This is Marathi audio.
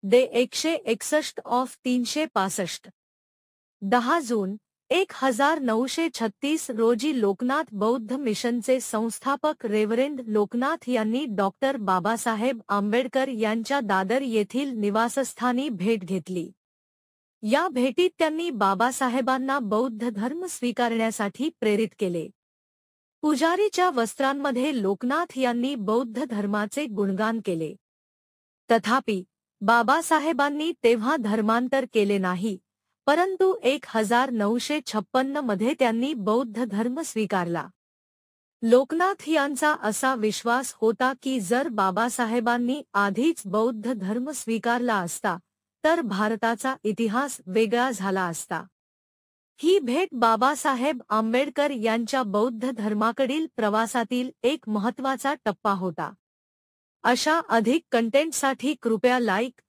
दे 161 ऑफ 365. 10 जून 1936 रोजी लोकनाथ बौद्ध मिशनचे संस्थापक रेव्हरेंड लोकनाथ यांनी डॉक्टर बाबासाहेब आंबेडकर यांच्या दादर येथील निवासस्थानी भेट घेतली. या भेटीत त्यांनी बाबासाहेबांना बौद्ध धर्म स्वीकारण्यासाठी प्रेरित केले. पुजारीच्या वस्त्रांमध्ये लोकनाथ यांनी बौद्ध धर्माचे गुणगान केले. तथापि बाबासाहेबांनी तेव्हा धर्मांतर केले नाही, परंतु 1956 मध्ये त्यांनी बौद्ध धर्म स्वीकारला. लोकनाथ यांचा असा विश्वास होता की जर बाबासाहेबांनी आधीच बौद्ध धर्म स्वीकारला असता तर भारताचा इतिहास वेगळा झाला असता. ही भेट बाबासाहेब आंबेडकर यांच्या बौद्ध धर्माकडील प्रवासातील एक महत्त्वाचा टप्पा होता. अशा अधिक कंटेंटसाठी कृपया लाईक,